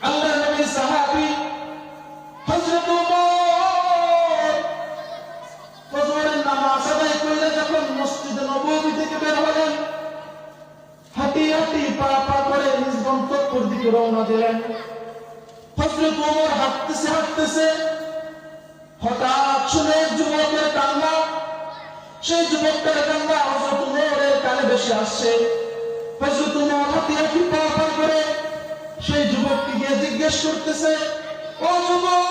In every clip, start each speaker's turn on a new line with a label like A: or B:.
A: আল্লাহ নবীর সাহাবী হযরত ওমর ফজরের নামাজ আদায় করে যখন মসজিদে নববী থেকে বের হলেন, হাঁটি হাঁটি পা পা করে নিজ গন্তব্যের দিকে রওনা দিলেন। হযরত ওমর হাঁটতেছে হাঁটতেছে, হঠাৎ শুনে যুবকের কান্না। সেই যুবকটার কান্না হযরত ওমরের কানে ভেসে আসছে। হযরত ওমর হাঁটি হাঁটি পা পা করে সেই যুবককে গিয়ে জিজ্ঞেস করতেছে, ও যুবক,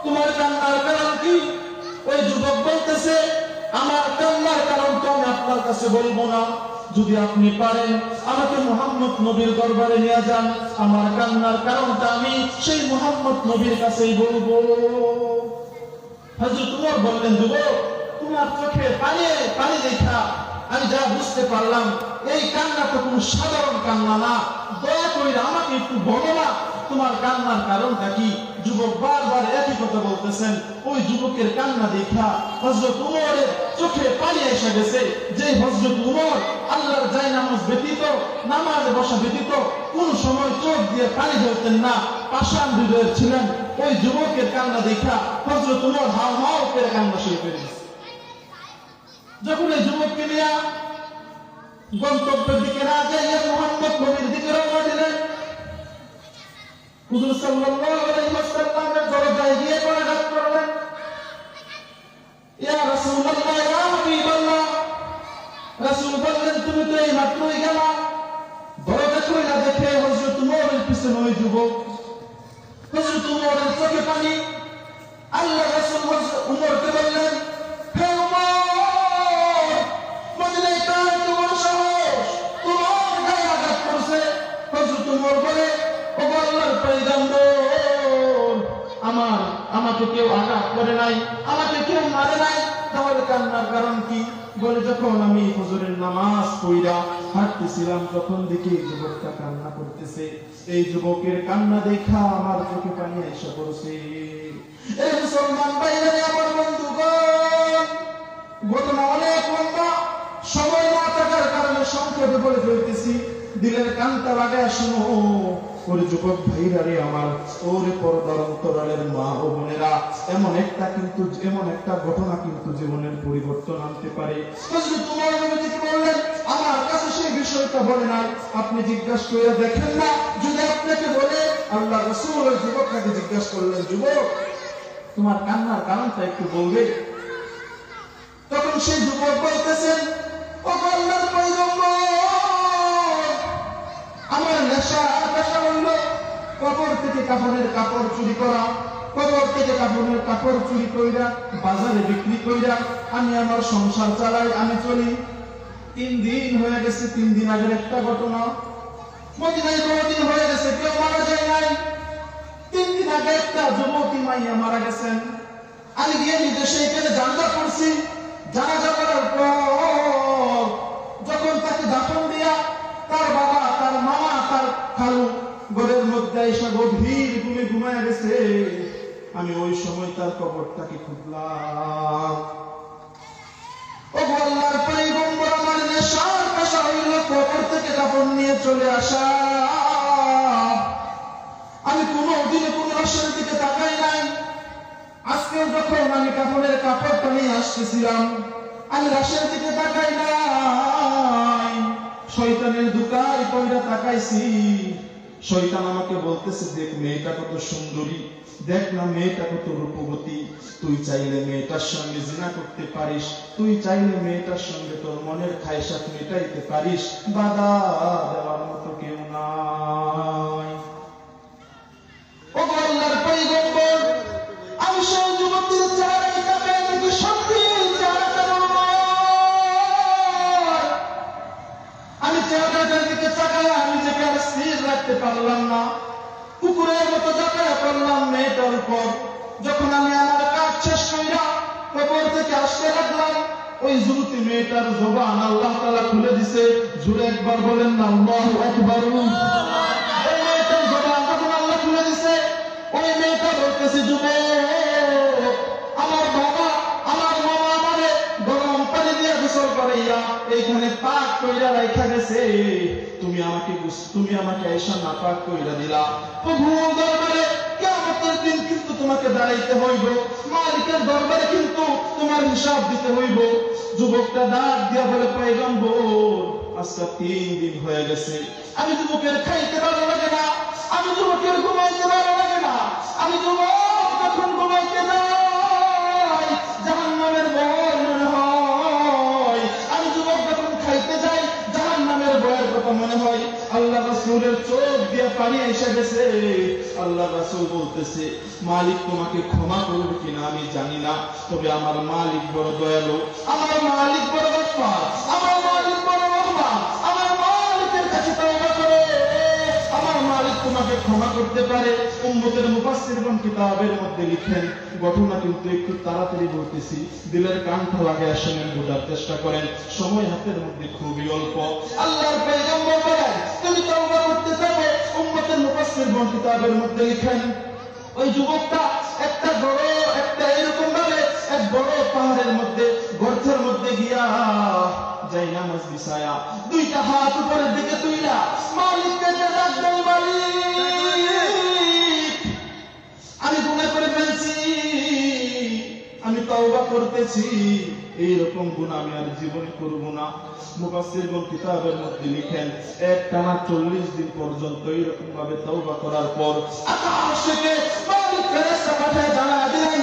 A: তোমার কান্নার কারণ কি? ওই যুবক বলতেছে, আমার কান্নার কারণ তো আমি আপনার কাছে বলবো না, যদি আপনি পারেন আমাকে মুহাম্মদ নবীর দরবারে নিয়ে যান, আমার কান্নার কারণটা আমি সেই মুহাম্মদ নবীর কাছেই বলবো। হযরত ওমর বললেন, যুবক, তোমার চোখে পানি দেখা আমি যা বুঝতে পারলাম, এই কান্না তো কোনো সাধারণ কান্না না, দয়া করে আমাকে একটু বলো না তোমার কান্নার কারণটা কি? যুবক বারবার একই কথা বলতেছেন। ওই যুবকের কান্না দেখা হযরত ওমরের চোখে পানি এসে গেছে। যে হযরত ওমর আল্লাহর জায়নামাজ ব্যতীত, নামাজে বসা ব্যতীত কোন সময় চোখ দিয়ে পানি ঝরতেন না, পাষাণ হৃদয়ের ছিলেন। ওই যুবকের কান্না দেখা হযরত ওমর হাও হাও করে কান্না শুরু করে দিয়েছে। যখন এই যুবককে নিয়ে গন্তব্যের দিকে না যাইয়া মুহাম্মদ নবীর দিকে রওনা দিলেন, হুজুর সাল্লাল্লাহু আলাইহি ওয়াসাল্লামের দরজায় গিয়ে পড়াঘাত করলেন, ইয়া রাসূলুল্লাহ, ইয়া হাবিবাল্লাহ। রাসূল বললেন, তুমি তো এই মাত্রই গেলা। দরজা খুলে দেখে হযরত ওমরের পিছনে ওই যুবক। হযরত ওমরের চোখে পানি। আল্লাহ রাসূল হযরত ওমরকে বললেন, হে ওমর, মদিনায় কার এত বড় সাহস, তোমার গায়ে আঘাত করছে? হযরত ওমর বলে, ও আল্লাহর পয়গম্বর, আমাকে কেউ আঘাত করে নাই, আমাকে কেউ মারে নাই, তাহলে কান্নার কারণ কি? বলে, যখন আমি ফজরের নামাজ পড়া হাঁটতেছিলাম, তখন দেখি যুবকটা কান্না করতেছে। এই যুবকের কান্না দেখা আমার চোখে পানি এসে পড়ছে। এই মুসলমান ভাইরা, আমার বন্ধুগণ, ঘটনা অনেক লম্বা, সময় না থাকার কারণে সংক্ষেপে বলে ফেলতেছি। দিলের কানটা লাগায় শুনো। ওরে যুবক ভাইরা রে আমার, ওরে পর্দার অন্তরালের মা ও বোনেরা, এমন একটা ঘটনা কিন্তু জীবনের পরিবর্তন আনতে পারে। তোমার নবীজি বললেন, আমার কাছে সেই বিষয়টা বলে নাই, আপনি জিজ্ঞাসা করে দেখেন না, যদি আপনাকে বলে। আল্লাহ রাসূল ওই যুবকটাকে জিজ্ঞাসা করলেন, যুবক, তোমার কান্নার কারণটা একটু বলবে? তখন সেই যুবক বলতেছেন, ও আল্লাহর পয়গম্বর, আমার নেশা হইল কবর থেকে কাফনের কাপড় চুরি করা, কবর থেকে কাফনের কাপড় চুরি কইরা বাজারে বিক্রি কইরা আমি আমার সংসার চালাই, আমি চলি। 3 দিন হয়ে গেছে, 3 দিন আগের একটা ঘটনা। মদিনায় 2 দিন হয়ে গেছে, কেউ মারা যায় নাই। 3 দিন আগে একটা যুবতী মাইয়া মারা গেছেন। আমি গিয়ে নিজে সেইখানে জানাজা করছি। জানাজা করার পর যখন তাকে দাফন দিয়া তার বাবা, তার মামা, তার খালু ঘরের মধ্যে এসে গভীর ঘুমায় গেছে, আমি ওই সময় তার কবরটাকে খুঁজলাম। ও আল্লাহর পয়গম্বর, আমার নেশার পেশা হইল কবর থেকে কাপড় নিয়ে চলে আসা। আমি কোনোদিনও কোনো লাশের দিকে তাকাই নাই। আজকে যখন আমি কাপড়ের কাপড়টা নিয়ে আসতেছিলাম, আমি লাশের দিকে তাকাই নাই, শয়তানের দুকায় পয়রা তাকাইছি। শয়তান আমাকে বলতেছে, দেখ মেয়েটা কত সুন্দরী, দেখ না মেয়েটা কত রূপবতী, তুই চাইলে মেয়েটার সঙ্গে জিনা করতে পারিস, তুই চাইলে মেয়েটার সঙ্গে তোর মনের খায়সাত মেটাইতে পারিস, বাধা দেওয়ার মতো কেউ নাই। ও আল্লাহর পয়গম্বর, আমি সেই যুবতীর চেহারায় তাকাই দেখি সত্যি চেহারাটা আমি চেহারাটার দিকে তাকাই, আমি যে আর স্থির রাখতে পারলাম না, কুকুরের মতো ঝাঁপিয়ে পড়লাম মেয়েটার উপর। যখন আমি আমার কাজ শেষ কইরা কবর থেকে আসতে লাগলাম, ওই যুবতী মেয়েটার জবান আল্লাহ তাআলা খুলে দিছে। জোরে একবার বলেন না, আল্লাহু আকবার। ওই মেয়েটার জবান যখন আল্লাহ খুলে দিছে, ওই মেয়েটা বলতেছে, যুবক, আমার বাবা, আমার মামা আমারে গরম পানি দিয়ে গোসল করাইয়া এইখানে পাক কইরা রাইখা গেছে, তুমি আমাকে আয়েশা নাপাক কইরা দিলা। প্রভু দরবারে কিয়ামতের দিন কিন্তু তোমাকে দাঁড়াইতে হইব, মালিকের দরবারে কিন্তু তোমার হিসাব দিতে হইব। যুবকটা ডাক দিয়া বলে, পয়গম্বর আজকে 3 দিন হয়ে গেছে, আমি যুবকের খাইতে ভালো লাগে না, আমি যুবকের ঘুমাইতে ভালো লাগে না, আমি যুবক যখন ঘুমাইতে যাই জাহান্নামের ভয় মনে হয়, আমি যুবক যখন খাইতে যাই জাহান্নামের ভয়ের কথা মনে হয়। আল্লাহ রাসূলের চোখ দিয়ে পানি এসে গেছে। আল্লাহ রাসূল বলতেছে, মালিক তোমাকে ক্ষমা করবে কিনা আমি জানি না, তবে আমার মালিক বড় দয়ালু, আমার মালিক বড় গফফার, আমার মালিক বড় রহমান, আমার মালিকের কাছে তওবা করো, আমার মালিক তোমাকে ক্ষমা করতে পারে। উম্মতের মুফাসসিরগণ কিতাবের মধ্যে লিখেন, ঘটনা কিন্তু একটু তাড়াতাড়ি বলতেছি, দিলের কানটা লাগায় শুনেন, বোঝার চেষ্টা করেন, সময় হাতের মধ্যে খুবই অল্প। আল্লাহর পয়গম্বর বলেন, তুমি তওবা করতে যাবে, উম্মতের মুফাসসিরগণ কিতাবের মধ্যে লিখেন, ওই যুবকটা একটা এরকম ভাবে এক বড় পাহাড়ের মধ্যে গর্তের মধ্যে গিয়া যাই নামাজ বিছায়া 2টা হাত উপরের দিকে তুইলা মালিককে ডাক দেয়, মালিক আমি গুনাহ করে ফেলছি, আমি তওবা করতেছি, এইরকম গুনাহ আমি আর জীবনে করব না। মুফাসসিরগণ কিতাবের মধ্যে লিখেন, একটানা 40 দিন পর্যন্ত এইরকম ভাবে তওবা করার পর আকাশ থেকে মালিক ফেরেশতা পাঠায় জানায় দিলেন,